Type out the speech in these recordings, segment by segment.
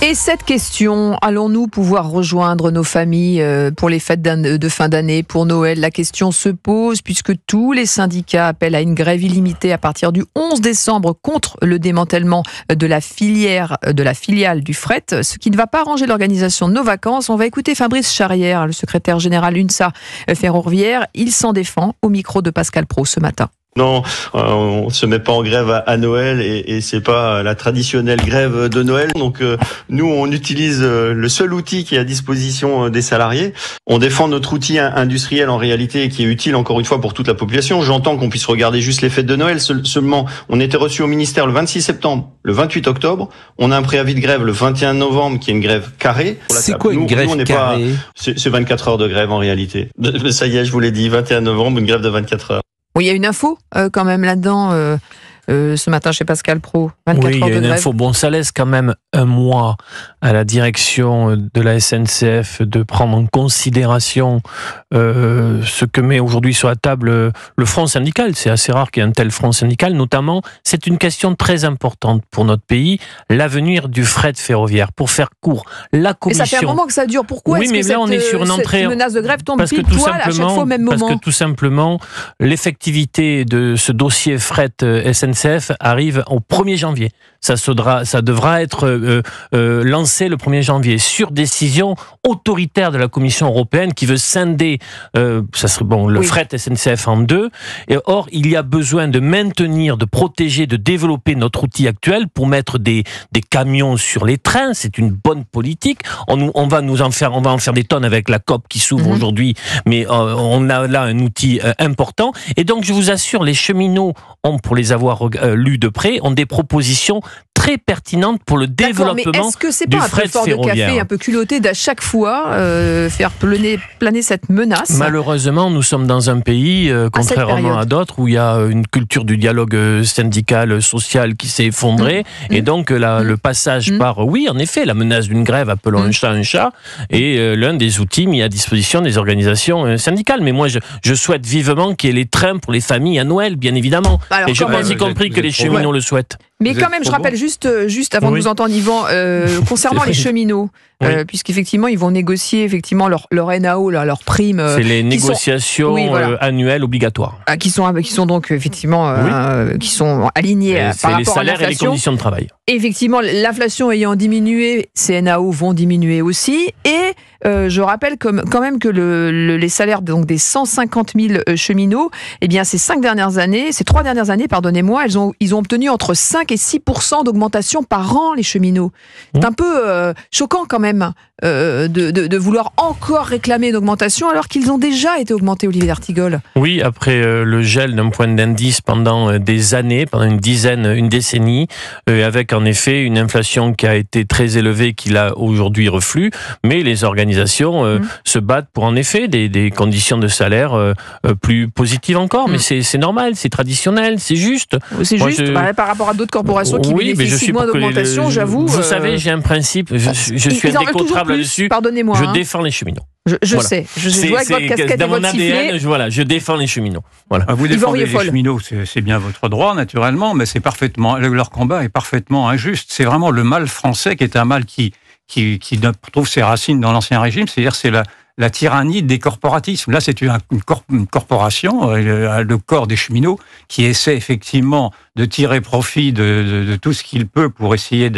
Et cette question, allons-nous pouvoir rejoindre nos familles pour les fêtes de fin d'année, pour Noël? La question se pose puisque tous les syndicats appellent à une grève illimitée à partir du 11 décembre contre le démantèlement de la filiale du fret, ce qui ne va pas arranger l'organisation de nos vacances. On va écouter Fabrice Charrière, le secrétaire général UNSA ferroviaire. Il s'en défend au micro de Pascal Praud ce matin. Non, on se met pas en grève à Noël et c'est pas la traditionnelle grève de Noël. Donc nous, on utilise le seul outil qui est à disposition des salariés. On défend notre outil industriel en réalité qui est utile encore une fois pour toute la population. J'entends qu'on puisse regarder juste les fêtes de Noël. Seulement, on était reçu au ministère le 26 septembre, le 28 octobre. On a un préavis de grève le 21 novembre qui est une grève carrée. C'est quoi une grève carrée ? C'est 24 heures de grève en réalité. Ça y est, je vous l'ai dit, 21 novembre, une grève de 24 heures. Oui, il y a une info quand même là-dedans ce matin chez Pascal Praud. 24 heures de grève. Oui, il y a une info. Bon, ça laisse quand même un mois à la direction de la SNCF de prendre en considération ce que met aujourd'hui sur la table le front syndical. C'est assez rare qu'il y ait un tel front syndical. Notamment, c'est une question très importante pour notre pays, l'avenir du fret ferroviaire. Pour faire court, la commission... Et ça fait un moment que ça dure. Pourquoi est-ce que là, on est sur une entrée... cette menace de grève tombe pile poil à chaque fois au même moment ? Parce que tout simplement, l'effectivité de ce dossier fret SNCF arrive au 1er janvier. Ça devra être lancé le 1er janvier sur décision autoritaire de la Commission européenne qui veut scinder le fret SNCF en deux. Et or, il y a besoin de maintenir, de protéger, de développer notre outil actuel pour mettre des camions sur les trains. C'est une bonne politique. On va en faire des tonnes avec la COP qui s'ouvre aujourd'hui, mais on a là un outil important. Et donc, je vous assure, les cheminots pour les avoir lus de près, ont des propositions très pertinentes pour le développement du fret ferroviaire. Mais est-ce que c'est pas un peu fort de café, un peu culotté d'à chaque fois faire planer cette menace ? Malheureusement, nous sommes dans un pays, contrairement à d'autres, où il y a une culture du dialogue syndical, social qui s'est effondrée, et donc le passage par, oui, en effet, la menace d'une grève, appelons un chat, est l'un des outils mis à disposition des organisations syndicales. Mais moi, je souhaite vivement qu'il y ait les trains pour les familles à Noël, bien évidemment. Alors, et je pense y compris que les cheminots le souhaitent. Mais quand même, je rappelle juste avant de vous entendre, Yvan, concernant les cheminots, puisqu'effectivement, ils vont négocier effectivement leur NAO, leur prime. C'est les négociations annuelles obligatoires. Qui sont donc effectivement qui sont alignées par rapport à l'inflation. C'est les salaires et les conditions de travail. Effectivement, l'inflation ayant diminué, ces NAO vont diminuer aussi. Et je rappelle quand même que les salaires donc des 150 000 cheminots, eh bien ces 3 dernières années, ils ont obtenu entre 5 et 6% d'augmentation par an, les cheminots. C'est un peu choquant quand même de vouloir encore réclamer une augmentation alors qu'ils ont déjà été augmentés, Olivier d'Artigol. Oui, après le gel d'un point d'indice pendant des années, pendant une décennie, avec en effet une inflation qui a été très élevée, qui là aujourd'hui reflue, mais les organisations se battent pour en effet des conditions de salaire plus positives encore, mais c'est normal, c'est traditionnel, c'est juste. C'est juste par rapport à d'autres corporations qui bénéficient moins d'augmentation, j'avoue. Vous savez, j'ai un principe, je suis indécontrable là-dessus. Pardonnez-moi. Je défends les cheminots. Je sais, je vois que votre casquette et votre sifflet. Je défends les cheminots. Voilà. Vous défendez les cheminots, c'est bien votre droit naturellement, mais leur combat est parfaitement injuste. C'est vraiment le mal français qui est un mal qui trouve ses racines dans l'Ancien Régime, c'est-à-dire c'est la tyrannie des corporatismes. Là, c'est une corporation, le corps des cheminots, qui essaie effectivement de tirer profit de tout ce qu'il peut pour essayer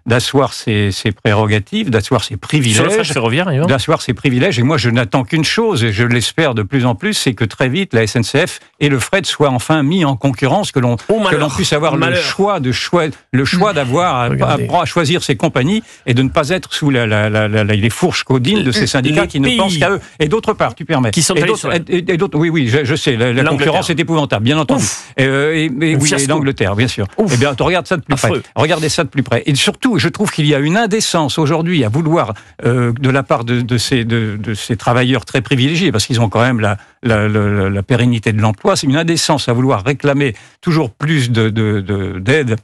d'asseoir ses prérogatives, d'asseoir ses privilèges. Sur le fret ferroviaire, d'asseoir ses privilèges. Et moi, je n'attends qu'une chose, et je l'espère de plus en plus, c'est que très vite, la SNCF et le fret soient enfin mis en concurrence, que l'on puisse avoir le choix d'avoir à choisir ses compagnies et de ne pas être sous les fourches caudines de ces syndicats qui ne pensent qu'à eux. Et d'autre part, tu permets. Qui sont et d'autres, oui, je sais, la concurrence est épouvantable, bien entendu. Et l'Angleterre, bien sûr. Eh bien, regarde ça de plus près. Regardez ça de plus près. Et surtout, je trouve qu'il y a une indécence aujourd'hui à vouloir, de la part de ces travailleurs très privilégiés, parce qu'ils ont quand même la pérennité de l'emploi, c'est une indécence à vouloir réclamer toujours plus d'aide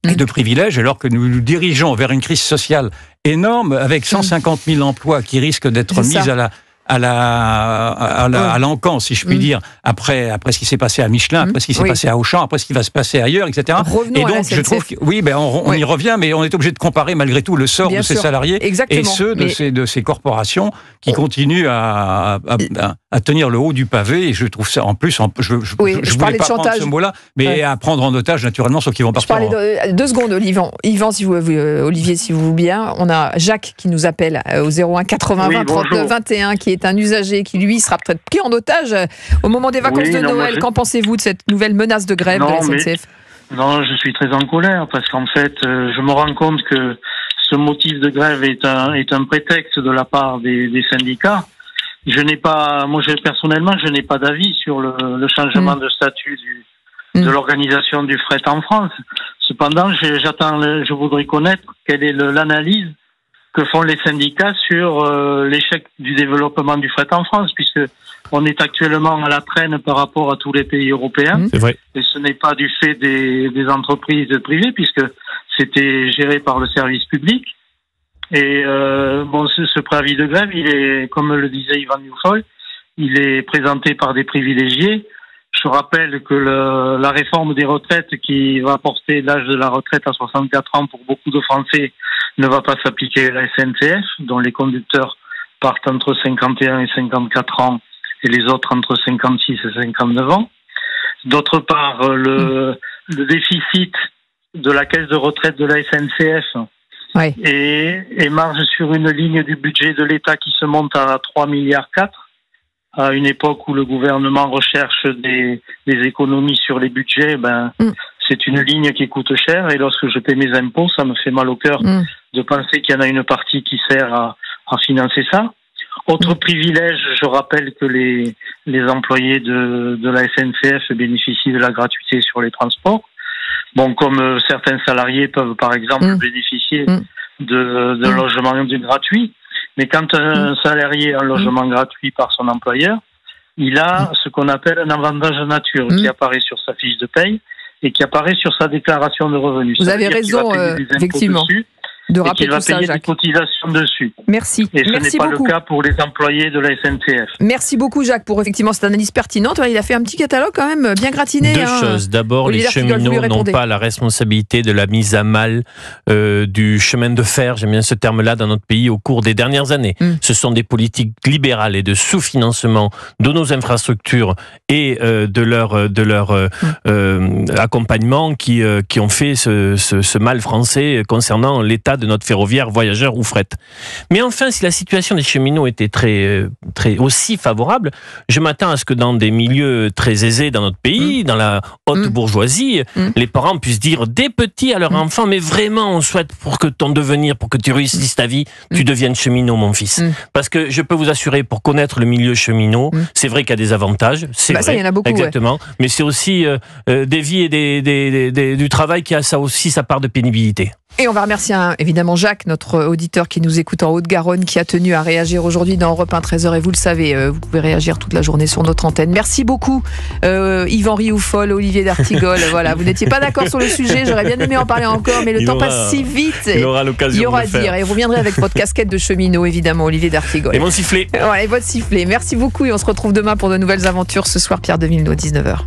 et de privilèges, alors que nous nous dirigeons vers une crise sociale énorme, avec 150 000 emplois qui risquent d'être mis à l'encan, si je puis dire, après ce qui s'est passé à Michelin, après ce qui s'est passé à Auchan, après ce qui va se passer ailleurs, etc. Revenons et donc, je trouve on y revient, mais on est obligé de comparer malgré tout le sort de ces salariés et ceux de ces corporations qui continuent à tenir le haut du pavé. Et je trouve ça, en plus, je voulais pas prendre ce mot-là, mais à prendre en otage, naturellement, ceux qui vont partir. Je parlais 2 secondes, Yvan, Olivier, si vous voulez bien. On a Jacques qui nous appelle au 01 80 20 39 21, qui est un usager qui, lui, sera peut-être pris en otage au moment des vacances de Noël. Qu'en pensez-vous de cette nouvelle menace de grève de la SNCF? Non, je suis très en colère parce qu'en fait, je me rends compte que ce motif de grève est un prétexte de la part des syndicats. Personnellement, je n'ai pas d'avis sur le changement de statut de l'organisation du fret en France. Cependant, je voudrais connaître quelle est l'analyse que font les syndicats sur l'échec du développement du fret en France, puisque on est actuellement à la traîne par rapport à tous les pays européens. C'est vrai. Et ce n'est pas du fait des entreprises privées, puisque c'était géré par le service public. Et ce préavis de grève, il est, comme le disait Yvan Rioufol, il est présenté par des privilégiés. Je rappelle que la réforme des retraites qui va porter l'âge de la retraite à 64 ans pour beaucoup de Français ne va pas s'appliquer à la SNCF, dont les conducteurs partent entre 51 et 54 ans et les autres entre 56 et 59 ans. D'autre part, le déficit de la caisse de retraite de la SNCF et marge sur une ligne du budget de l'État qui se monte à 3,4 milliards à une époque où le gouvernement recherche des économies sur les budgets. C'est une ligne qui coûte cher et lorsque je paie mes impôts, ça me fait mal au cœur de penser qu'il y en a une partie qui sert à financer ça. Autre privilège, je rappelle que les employés de la SNCF bénéficient de la gratuité sur les transports. Bon, comme certains salariés peuvent par exemple bénéficier de logements gratuits. Mais quand un salarié a un logement gratuit par son employeur, il a ce qu'on appelle un avantage de nature qui apparaît sur sa fiche de paye et qui apparaît sur sa déclaration de revenus. Vous avez raison, effectivement, de rappeler tout ça, Jacques. Il va payer des cotisations dessus. Merci. Et ce n'est pas le cas pour les employés de la SNCF. Merci beaucoup, Jacques, pour effectivement cette analyse pertinente. Il a fait un petit catalogue quand même bien gratiné. Deux choses. D'abord, les cheminots n'ont pas la responsabilité de la mise à mal du chemin de fer, j'aime bien ce terme-là, dans notre pays au cours des dernières années. Ce sont des politiques libérales et de sous-financement de nos infrastructures et de leur accompagnement qui ont fait ce mal français concernant l'état de notre ferroviaire, voyageurs ou fret. Mais enfin, si la situation des cheminots était très aussi favorable, je m'attends à ce que dans des milieux très aisés dans notre pays, dans la haute bourgeoisie, les parents puissent dire des petits à leurs enfants, mais vraiment, on souhaite pour que tu réussisses ta vie, tu deviennes cheminot, mon fils. Parce que je peux vous assurer, pour connaître le milieu cheminot, c'est vrai qu'il y a des avantages, c'est vrai, ça, il y en a beaucoup, exactement, mais c'est aussi des vies et du travail qui a ça aussi sa part de pénibilité. Et on va remercier évidemment Jacques, notre auditeur qui nous écoute en Haute-Garonne, qui a tenu à réagir aujourd'hui dans Europe 1 13h. Et vous le savez, vous pouvez réagir toute la journée sur notre antenne. Merci beaucoup, Yvan Rioufol, Olivier d'Artigol. Voilà, vous n'étiez pas d'accord sur le sujet. J'aurais bien aimé en parler encore, mais le temps passe si vite. Il aura l'occasion de le faire. Et vous reviendrez avec votre casquette de cheminot, évidemment, Olivier d'Artigol. Et mon sifflet. Ouais, et votre sifflet. Merci beaucoup et on se retrouve demain pour de nouvelles aventures. Ce soir, Pierre de Villeneuve, 19h.